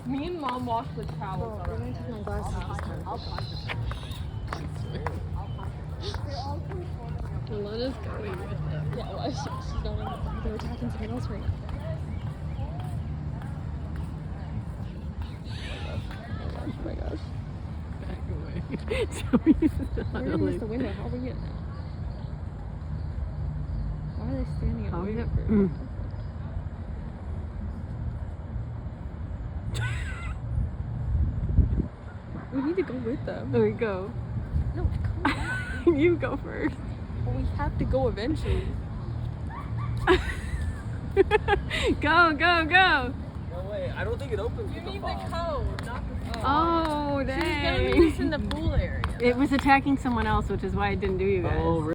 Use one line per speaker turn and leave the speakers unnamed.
Me and Mom washed the towels.
I'm gonna take my glasses this time.
Alana's going with them.
Yeah, well, she's going. They're attacking someone else right now. Oh my gosh.
Back away. Joey's not
We're gonna miss the window. How are we getting out? Why are they standing up?
How we get-
We need to go with them.
There we go.
No, come back.
You go first.
Well, we have to go eventually.
Go, go, go.
No way. I don't think it opens
You
with
need
the
the
fob.
code, not the Oh, She's gonna meet us in dang. the pool area.
Oh,
It was attacking someone else, which is why it didn't do you guys.
Oh,